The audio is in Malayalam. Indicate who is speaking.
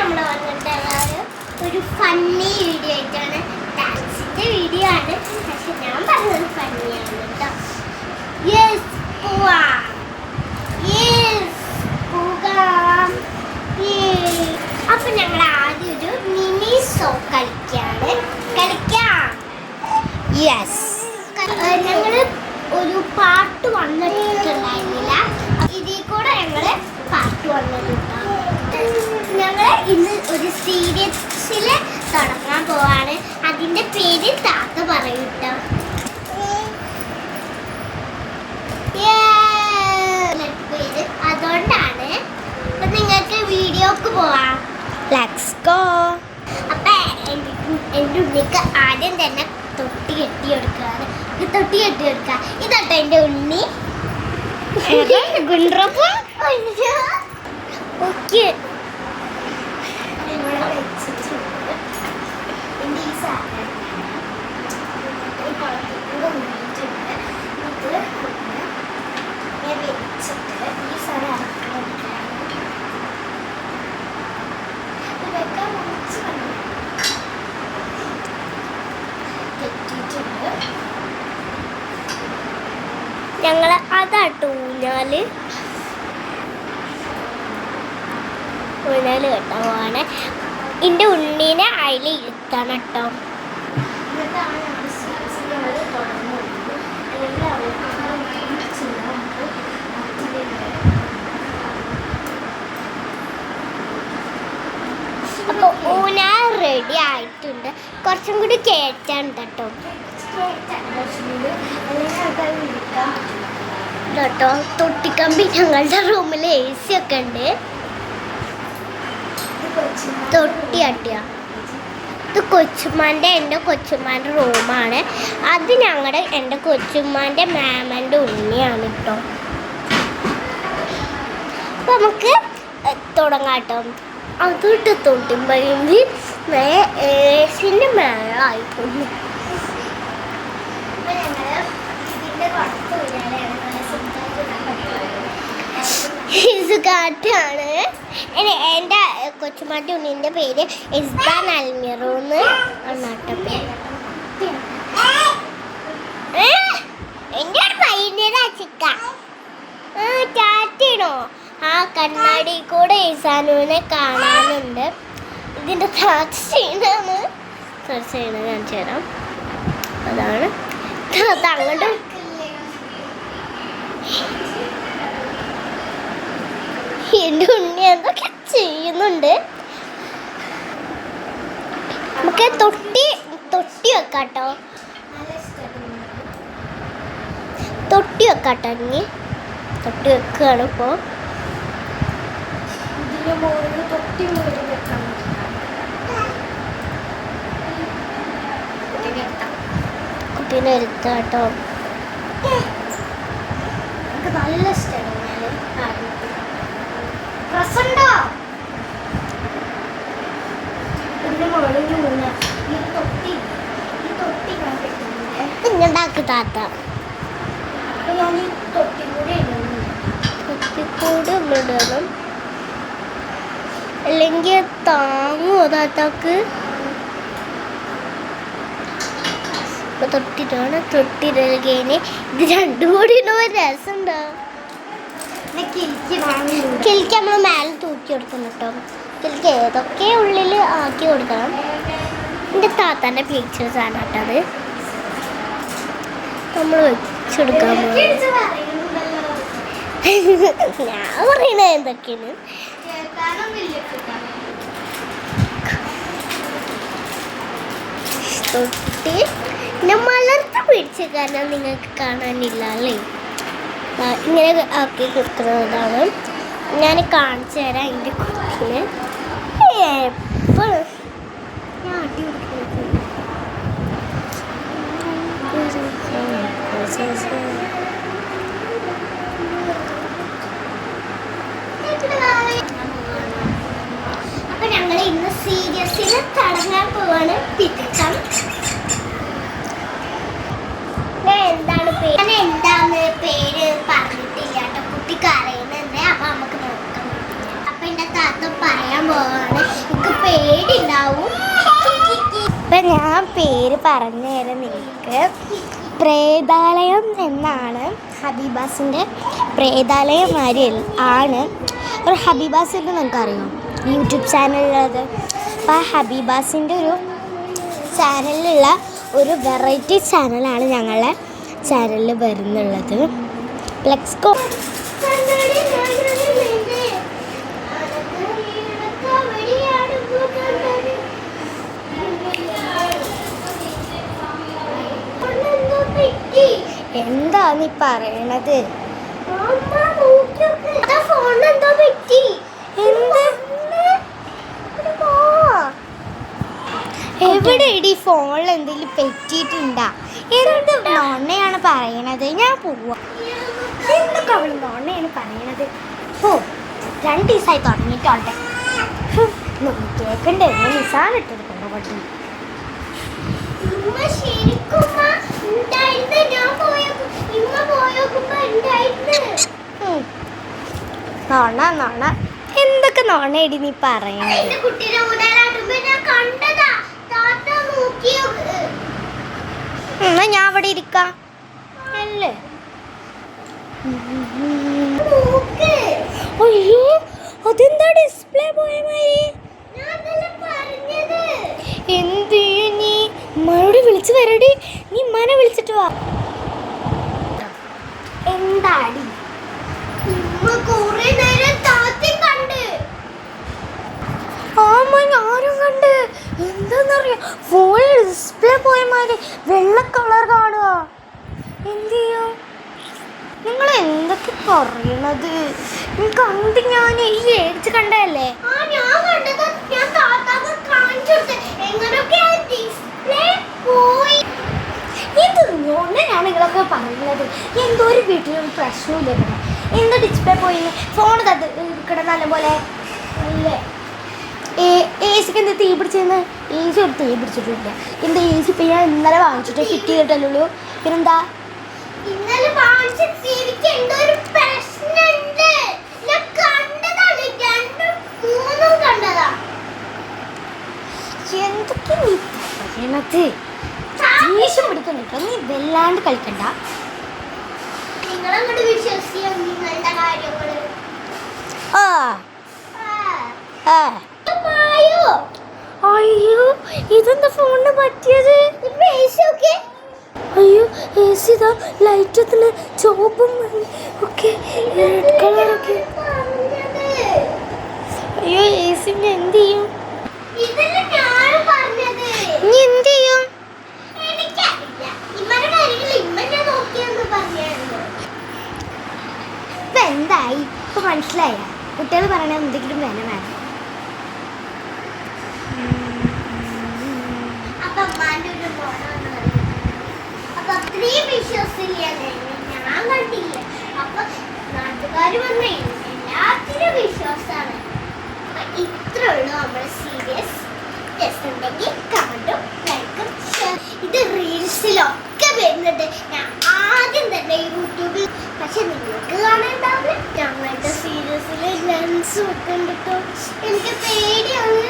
Speaker 1: നമ്മൾ വന്നിട്ട് ഒരു ഫണ്ണി വീഡിയോ ആയിട്ടാണ്. ഡാൻസിന്റെ വീഡിയോ ആണ്, പക്ഷെ ഞാൻ പറഞ്ഞത് ഫണ്ണിയാണ് കേട്ടോ. യെസ് പോവാം, യെസ് പോകാം. അപ്പൊ ഞങ്ങൾ ആദ്യം ഒരു മിനി ഷോ കളിക്കാം. യെസ്, ഞങ്ങള് ഒരു പാട്ട് വന്നിട്ടുണ്ടായിരുന്നില്ല, ഇതിൽ കൂടെ ഞങ്ങള് പാട്ട് വന്നിട്ടുണ്ടാവും. ഞങ്ങൾ ഇന്ന് ഒരു സീരിയസിൽ തുടങ്ങാൻ പോവാണ്. അതിന്റെ പേര് താത്ത പറയൂട്ടോ. അതുകൊണ്ടാണ് അപ്പൊ നിങ്ങൾക്ക് വീഡിയോക്ക് പോവാം. Let's go. അപ്പൊ എൻ്റെ ഉണ്ണിക്ക് ആദ്യം തന്നെ തൊട്ടി കെട്ടി കൊടുക്കുകയാണ്. തൊട്ടി കെട്ടി കൊടുക്കുക. ഇതോട്ടോ എൻ്റെ ഉണ്ണി. ഓക്കെ, ഞങ്ങൾ അതാട്ടോ ഊഞ്ഞാല് കെട്ടാൻ പോവാണ്. എൻ്റെ ഉണ്ണീനെ അതിൽ ഇരുത്താണ് കേട്ടോ. അപ്പോൾ ഊഞ്ഞാൽ റെഡി ആയിട്ടുണ്ട്. കുറച്ചും കൂടി കയറ്റാണ്ട് കേട്ടോ. കേട്ടോ തൊട്ടിക്കമ്പി ഞങ്ങളുടെ റൂമിൽ AC ഒക്കെ ഉണ്ട്. തൊട്ടി അട്ടിയ ഇത് കൊച്ചുമ്മാൻ്റെ എൻ്റെ കൊച്ചുമ്മാൻ്റെ റൂമാണ്. അത് എൻ്റെ കൊച്ചുമ്മാൻ്റെ മാമൻ്റെ ഉണ്ണിയാണ് കേട്ടോ. അപ്പം നമുക്ക് തുടങ്ങാം കേട്ടോ. അതിട്ട് തൊട്ടിമ്പഴി ഏസിൻ്റെ മേളായിട്ടുണ്ട്. കാറ്റാണ്. എൻ്റെ കൊച്ചുമാറ്റി ഉണ്ണിൻ്റെ പേര് ഇസ്ബാൻ അൽമിറൂന്ന് എന്നാട്ടോ. എൻ്റെ പയ്യൻ്റെ ചിക്ക ടാറ്റണോ. ആ കണ്ണാടി കൂടെ ഈസാനുവിനെ കാണാനുണ്ട്. ഇതിൻ്റെ താത്ത ചെയ്യുന്നതാണ്. കാണിച്ചു തരാം. അതാണ് അങ്ങോട്ട് എൻ്റെ ഉണ്ണി എന്തൊക്കെ ചെയ്യുന്നുണ്ട്. നമുക്ക് തൊട്ടി വെക്കാട്ടോ. തൊട്ടി വെക്കാട്ടോ. ഇനി തൊട്ടി വെക്കുകയാണ് ഇപ്പോൾ. കുട്ടീനെ എടുത്താട്ടോ. എനിക്ക് നല്ല ഇഷ്ടമാണ്. ഇങ്ങോട്ടാക്ക് താത്ത. തൊട്ടിക്കൂടെ ഇടണം, അല്ലെങ്കിൽ താങ്ങുമോ താത്താക്ക്. തൊട്ടിട്ടാണ് തൊട്ടിടകേന്. ഇത് രണ്ടും കൂടി ഇടുമ്പോൾ രസമുണ്ടോ. കിളിക്ക് നമ്മൾ മേലെ തൂക്കി കൊടുക്കണം കേട്ടോ. കിളിക്ക് ഏതൊക്കെ ഉള്ളിൽ ആക്കി കൊടുക്കണം. എൻ്റെ താത്താൻ്റെ പിക്ചേഴ്സാണ് കേട്ടോ അത്. നമ്മൾ വെച്ചെടുക്കാൻ ഞാൻ പറയണത് എന്തൊക്കെയാണ്. തൊട്ടി ഞാൻ വളർത്തി പിടിച്ച കാരണം നിങ്ങൾക്ക് കാണാനില്ല അല്ലേ. ഇങ്ങനെ ആക്കി കൊടുക്കുന്നതാണ്. ഞാൻ കാണിച്ചു തരാം. എൻ്റെ കുട്ടിന് എപ്പോഴും ഞാൻ അടി കൊടുക്കുന്നത്. അപ്പൊ ഞങ്ങൾ ഇന്ന് സീരിയസിൽ തുടങ്ങാൻ പോവാണ്. പിറ്റം എന്താണ് പേര് പറഞ്ഞിട്ടില്ല കേട്ടോ. കുട്ടിക്ക് അറിയുന്നുണ്ട്. അപ്പൊ നമുക്ക് നോക്കാം. അപ്പൊ എൻ്റെ താത്ത പറയാൻ പോവാണ്. പേര് പറഞ്ഞു തരാം നിങ്ങൾക്ക്. പ്രേതാലയം എന്നാണ് ഹബീബാസിൻ്റെ പ്രേതാലയം മാതിരി ആണ് ഒരു ഹബീബാസിൻ്റെ നിങ്ങൾക്കറിയാം യൂട്യൂബ് ചാനലുള്ളത്. അപ്പോൾ ആ ഹബീബാസിൻ്റെ ഒരു ചാനലിലുള്ള ഒരു വെറൈറ്റി ചാനലാണ് ഞങ്ങളുടെ ചാനലിൽ വരുന്നുള്ളത്. Let's go. എന്താ നീ പറയണത്? എവിടെ ഇടി ഫോണിൽ എന്തെങ്കിലും പറ്റിയിട്ടുണ്ടാ? എന്ത് നോണയാണ് പറയണത്? ഞാൻ പോവാ. എന്തൊക്കെ അവള് നോണയാണ് പറയണത്? ഓ 2 ദിവസമായി തുടങ്ങിയിട്ടോട്ടെ. കേൾക്കണ്ടേ? നിസാണ് ഇട്ടത് കൊണ്ടുപോട്ടി. നോണ നോണ എന്തൊക്കെ നോണയടി നീ പറയണത്? എന്നാ ഞാൻ അവിടെ ഇരിക്കാം അല്ലേ? അയ്യോ അതെന്താ ഡിസ്പ്ലേ പോയ മാതിരി? എന്ത് നീ ഉമ്മയോട് വിളിച്ചു വരടി. നീ ഉമ്മാനെ വിളിച്ചിട്ട് വാ. എന്താടി ഞാനും കണ്ട്. എന്താന്നറിയാ ഫോണിൽ ഡിസ്പ്ലേ പോയ മാതിരി വെള്ള കളർ കാണുക. എന്ത് ചെയ്യും? നിങ്ങൾ എന്തൊക്കെ പറയണത്? കണ്ട് ഞാൻ ഈ ഏജ് കണ്ടല്ലേ? ഇതൊന്നും നിങ്ങളൊക്കെ പറയുന്നത്. എന്തോ ഒരു വീട്ടിലൊരു പ്രശ്നമില്ല. എന്തോ ഡിസ്പ്ലേ പോയി ഫോൺ ഇരിക്കണം നല്ല പോലെ അല്ലേ? എ സിക്ക് എന്താ തീ പിടിച്ചെന്ന്? എ സി ഒരു തീ പിടിച്ചിട്ടില്ല. എന്താ എ സി ഇപ്പം ഞാൻ ഇന്നലെ വാങ്ങിച്ചിട്ട് ഫിറ്റ് ചെയ്തിട്ടല്ലോ. പിന്നെന്താ എന്തൊക്കെ നീ പറയണത്? ദേഷ്യം പിടിക്കണ്ട. നീ വല്ലാണ്ട് കളിക്കണ്ട. അയ്യോ ഇതെന്താ ഫോണിന് പറ്റിയത്? അയ്യോ എ സി ലൈറ്റ് എത്തുന്ന ചുവപ്പും ഒക്കെ റെഡ് കളറൊക്കെ. അയ്യോ എ സിന്റെ എന്ത് ചെയ്യും? നീ എന്ത് ചെയ്യും? ഇപ്പൊ എന്തായി? ഇപ്പൊ മനസ്സിലായ കുട്ടികൾ പറയണ എന്തെങ്കിലും വേണം. ഞാൻ കണ്ടില്ല. അപ്പൊ നാട്ടുകാര് വന്ന എല്ലാത്തിനും വിശ്വാസമാണ്. ഇത്ര ഉള്ളൂ നമ്മുടെ സീരിയസ്. ഉണ്ടെങ്കിൽ കമന്റും ലൈക്കും ഇത് റീൽസിലൊക്കെ വരുന്നുണ്ട്. ഞാൻ ആദ്യം തന്നെ യൂട്യൂബിൽ. പക്ഷെ നിങ്ങൾക്ക് കാണാണ്ടാവില്ല. ഞങ്ങളുടെ സീരിയസിൽ ലെൻസ് വെക്കണ്ടിട്ടോ. എനിക്ക് പേടിയാണ്.